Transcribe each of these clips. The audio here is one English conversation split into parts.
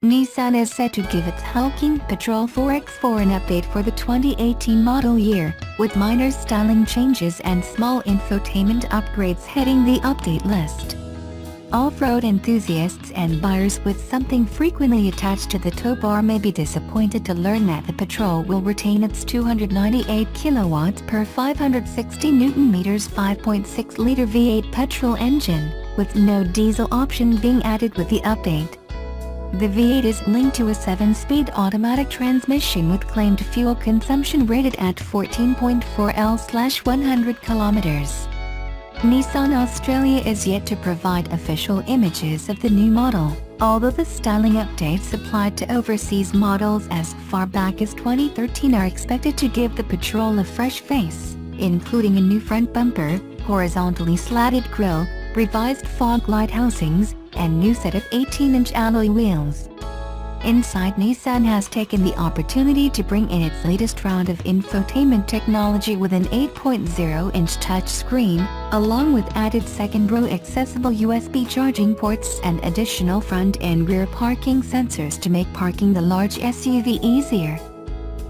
Nissan is set to give its hulking Patrol 4X4 an update for the 2018 model year, with minor styling changes and small infotainment upgrades heading the update list. Off-road enthusiasts and buyers with something frequently attached to the tow bar may be disappointed to learn that the Patrol will retain its 298 kW per 560 Nm 5.6-liter V8 petrol engine, with no diesel option being added with the update. The V8 is linked to a 7-speed automatic transmission with claimed fuel consumption rated at 14.4 L/100 km. Nissan Australia is yet to provide official images of the new model, although the styling updates applied to overseas models as far back as 2013 are expected to give the Patrol a fresh face, including a new front bumper, horizontally slatted grille, revised fog light housings, and new set of 18-inch alloy wheels. Inside, Nissan has taken the opportunity to bring in its latest round of infotainment technology with an 8.0-inch touchscreen, along with added second-row accessible USB charging ports and additional front and rear parking sensors to make parking the large SUV easier.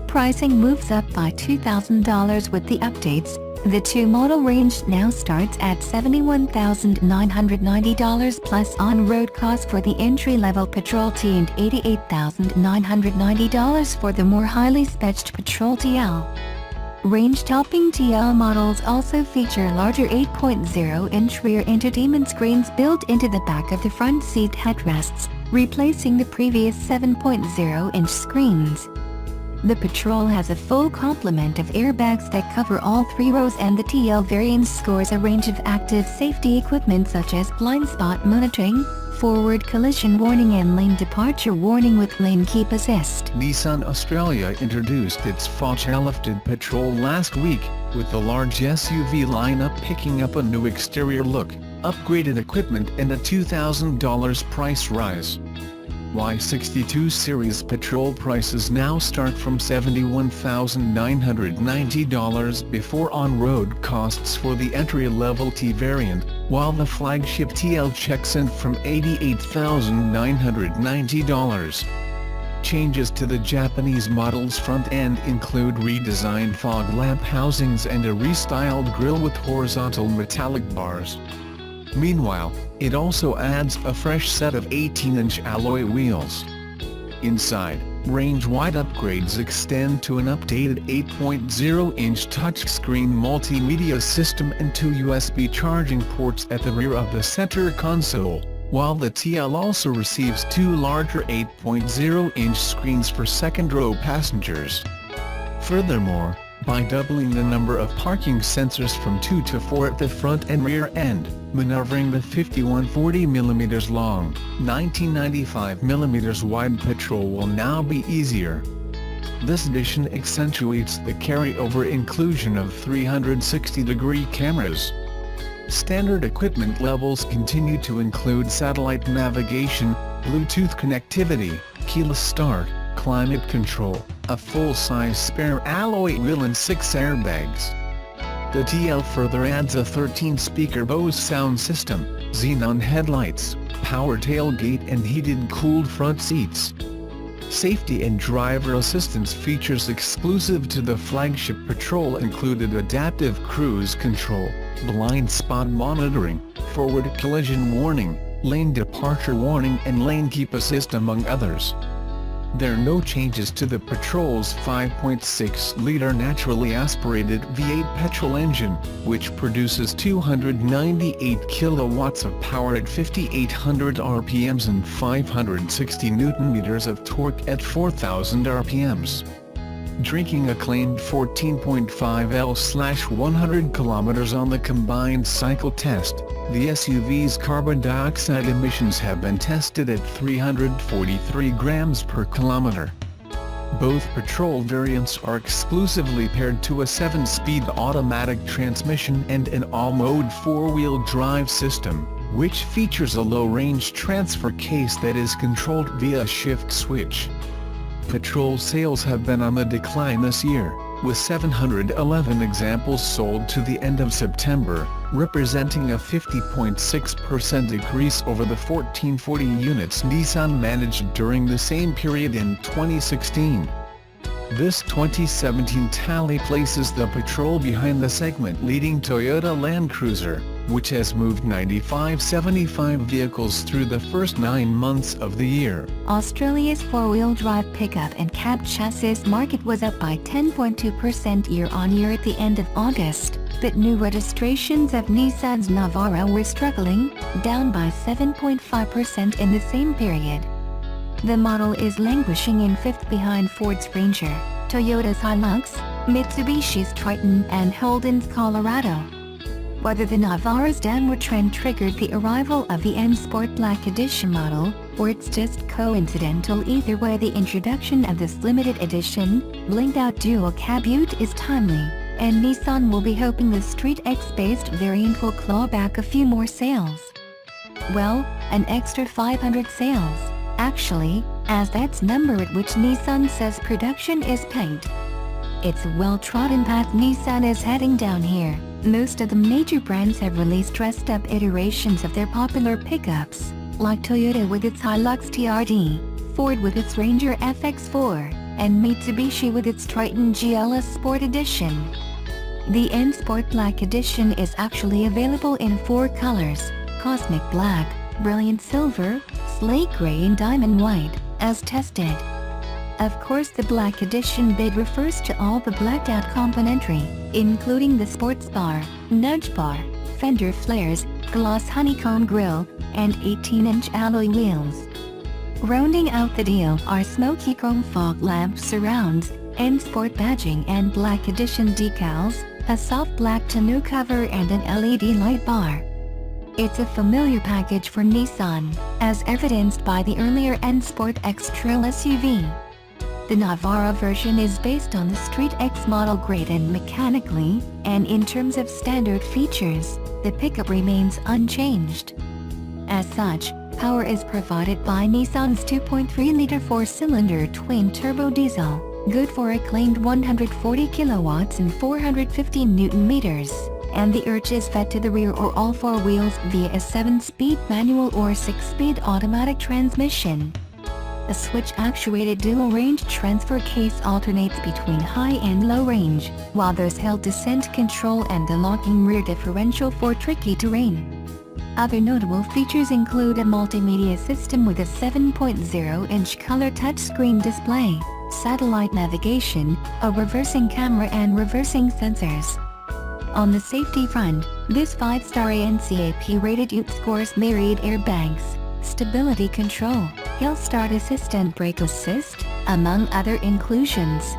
Pricing moves up by $2,000 with the updates. The two-model range now starts at $71,990 plus on-road costs for the entry-level Patrol T and $88,990 for the more highly spec'd Patrol TL. Range-topping TL models also feature larger 8.0-inch rear entertainment screens built into the back of the front seat headrests, replacing the previous 7.0-inch screens. The Patrol has a full complement of airbags that cover all 3 rows, and the TL variant scores a range of active safety equipment such as blind spot monitoring, forward collision warning and lane departure warning with lane keep assist. Nissan Australia introduced its facelighted Patrol last week, with the large SUV lineup picking up a new exterior look, upgraded equipment and a $2,000 price rise. Y62 series Patrol prices now start from $71,990 before on-road costs for the entry-level T variant, while the flagship TL checks in from $88,990. Changes to the Japanese model's front end include redesigned fog lamp housings and a restyled grille with horizontal metallic bars. Meanwhile, it also adds a fresh set of 18-inch alloy wheels. Inside, range-wide upgrades extend to an updated 8.0-inch touchscreen multimedia system and 2 USB charging ports at the rear of the center console, while the TL also receives 2 larger 8.0-inch screens for second-row passengers. Furthermore, by doubling the number of parking sensors from 2 to 4 at the front and rear end, maneuvering the 5140mm long, 1995mm wide Patrol will now be easier. This addition accentuates the carryover inclusion of 360-degree cameras. Standard equipment levels continue to include satellite navigation, Bluetooth connectivity, keyless start, climate control, a full-size spare alloy wheel and 6 airbags. The TL further adds a 13-speaker Bose sound system, xenon headlights, power tailgate and heated cooled front seats. Safety and driver assistance features exclusive to the flagship Patrol included adaptive cruise control, blind spot monitoring, forward collision warning, lane departure warning and lane keep assist among others. There are no changes to the Patrol's 5.6-liter naturally aspirated V8 petrol engine, which produces 298 kilowatts of power at 5,800 RPMs and 560 Nm of torque at 4,000 RPMs. Drinking a claimed 14.5 L/100 km on the combined cycle test, the SUV's carbon dioxide emissions have been tested at 343 grams per kilometer. Both Patrol variants are exclusively paired to a 7-speed automatic transmission and an all-mode 4-wheel drive system, which features a low-range transfer case that is controlled via a shift switch. Patrol sales have been on the decline this year, with 711 examples sold to the end of September, representing a 50.6% decrease over the 1440 units Nissan managed during the same period in 2016. This 2017 tally places the Patrol behind the segment-leading Toyota Land Cruiser, which has moved 9,575 vehicles through the first 9 months of the year. Australia's four-wheel drive pickup and cab chassis market was up by 10.2% year-on-year at the end of August, but new registrations of Nissan's Navara were struggling, down by 7.5% in the same period. The model is languishing in fifth behind Ford's Ranger, Toyota's Hilux, Mitsubishi's Triton and Holden's Colorado. Whether the Navara's downward trend triggered the arrival of the N Sport Black Edition model, or it's just coincidental, either way the introduction of this limited edition, blinged-out dual cab ute is timely, and Nissan will be hoping the Street X-based variant will claw back a few more sales. Well, an extra 500 sales. Actually, as that's number at which Nissan says production is pegged. It's a well-trodden path Nissan is heading down here. Most of the major brands have released dressed-up iterations of their popular pickups, like Toyota with its Hilux TRD, Ford with its Ranger FX4, and Mitsubishi with its Triton GLS Sport Edition. The N Sport Black Edition is actually available in 4 colors: Cosmic Black, Brilliant Silver, Slate Gray and Diamond White, as tested. Of course, the Black Edition bid refers to all the blacked-out componentry, including the sports bar, nudge bar, fender flares, gloss honeycomb grille, and 18-inch alloy wheels. Rounding out the deal are smoky chrome fog lamp surrounds, N Sport badging and Black Edition decals, a soft black tonneau cover and an LED light bar. It's a familiar package for Nissan, as evidenced by the earlier N Sport X Trail SUV. The Navara version is based on the Street X model grade and mechanically, and in terms of standard features, the pickup remains unchanged. As such, power is provided by Nissan's 2.3-liter 4-cylinder twin-turbo diesel, good for a claimed 140 kilowatts and 450 newton-meters. And the urge is fed to the rear or all 4 wheels via a 7-speed manual or 6-speed automatic transmission. A switch-actuated dual-range transfer case alternates between high and low range, while there's hill descent control and a locking rear differential for tricky terrain. Other notable features include a multimedia system with a 7.0-inch color touchscreen display, satellite navigation, a reversing camera and reversing sensors. On the safety front, this 5-star NCAP-rated ute scores myriad airbags, stability control, hill start assist and brake assist, among other inclusions.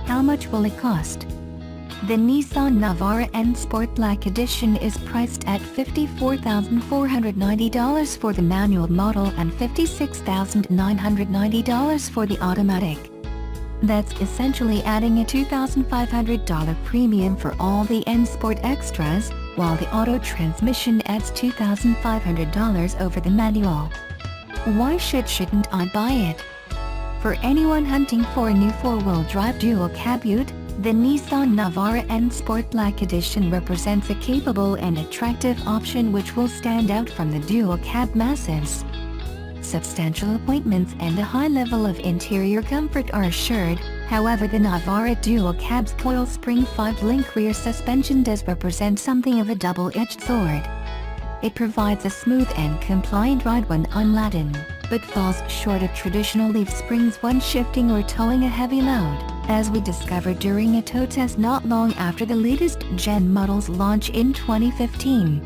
How much will it cost? The Nissan Navara N Sport Black Edition is priced at $54,490 for the manual model and $56,990 for the automatic. That's essentially adding a $2,500 premium for all the N Sport extras, while the auto transmission adds $2,500 over the manual. Why shouldn't I buy it? For anyone hunting for a new 4-wheel drive dual cab ute, the Nissan Navara N Sport Black Edition represents a capable and attractive option which will stand out from the dual cab masses. Substantial appointments and a high level of interior comfort are assured. However, the Navara Dual Cab's coil spring 5-link rear suspension does represent something of a double-edged sword. It provides a smooth and compliant ride when unladen, but falls short of traditional leaf springs when shifting or towing a heavy load, as we discovered during a tow test not long after the latest gen model's launch in 2015.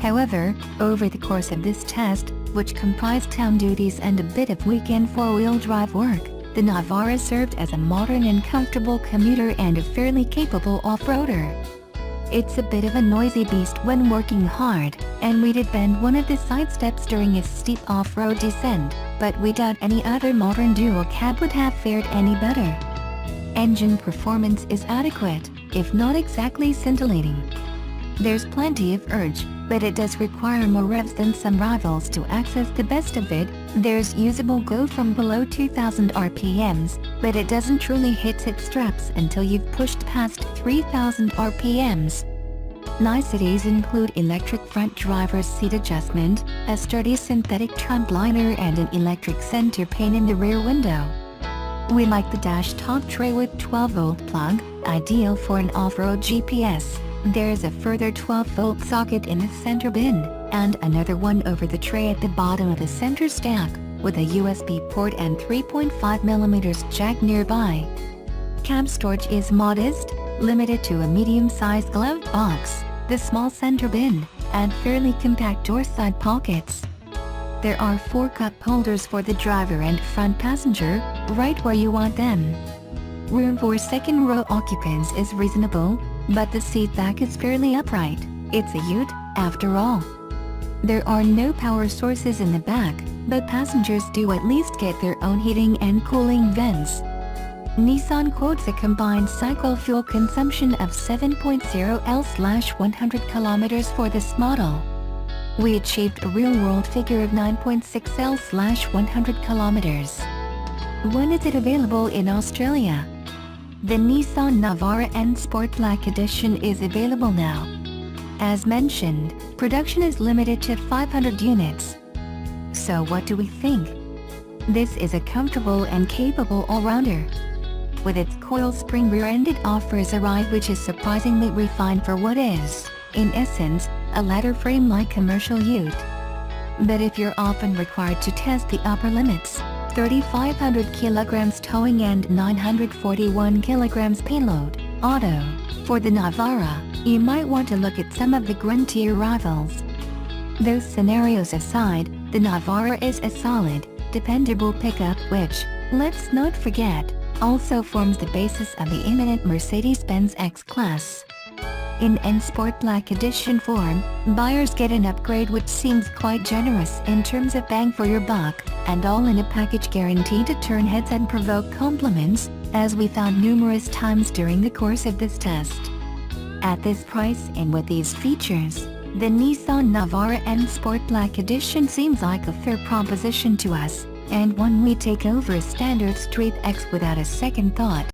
However, over the course of this test, which comprised town duties and a bit of weekend 4-wheel drive work, the Navara served as a modern and comfortable commuter and a fairly capable off-roader. It's a bit of a noisy beast when working hard, and we did bend one of the side steps during a steep off-road descent, but we doubt any other modern dual cab would have fared any better. Engine performance is adequate, if not exactly scintillating. There's plenty of urge, but it does require more revs than some rivals to access the best of it. There's usable go from below 2000 RPMs, but it doesn't truly hit its straps until you've pushed past 3000 RPMs. Niceties include electric front driver's seat adjustment, a sturdy synthetic trunk liner and an electric center pane in the rear window. We like the dash top tray with 12-volt plug, ideal for an off-road GPS. There is a further 12-volt socket in the center bin, and another one over the tray at the bottom of the center stack, with a USB port and 3.5mm jack nearby. Cab storage is modest, limited to a medium-sized glove box, the small center bin, and fairly compact door side pockets. There are 4 cup holders for the driver and front passenger, right where you want them. Room for second row occupants is reasonable, but the seat back is fairly upright. It's a ute, after all. There are no power sources in the back, but passengers do at least get their own heating and cooling vents. Nissan quotes a combined cycle fuel consumption of 7.0 L/100 km for this model. We achieved a real-world figure of 9.6 L/100 km. When is it available in Australia? The Nissan Navara N Sport Black Edition is available now. As mentioned, production is limited to 500 units. So what do we think? This is a comfortable and capable all-rounder. With its coil spring rear end, it offers a ride which is surprisingly refined for what is, in essence, a ladder frame-like commercial ute. But if you're often required to test the upper limits, 3,500 kg towing and 941 kg payload, auto, for the Navara, you might want to look at some of the gruntier rivals. Those scenarios aside, the Navara is a solid, dependable pickup which, let's not forget, also forms the basis of the imminent Mercedes-Benz X-Class. In N Sport Black Edition form, buyers get an upgrade which seems quite generous in terms of bang for your buck, and all in a package guaranteed to turn heads and provoke compliments, as we found numerous times during the course of this test. At this price and with these features, the Nissan Navara N Sport Black Edition seems like a fair proposition to us, and one we take over a standard Street X without a second thought.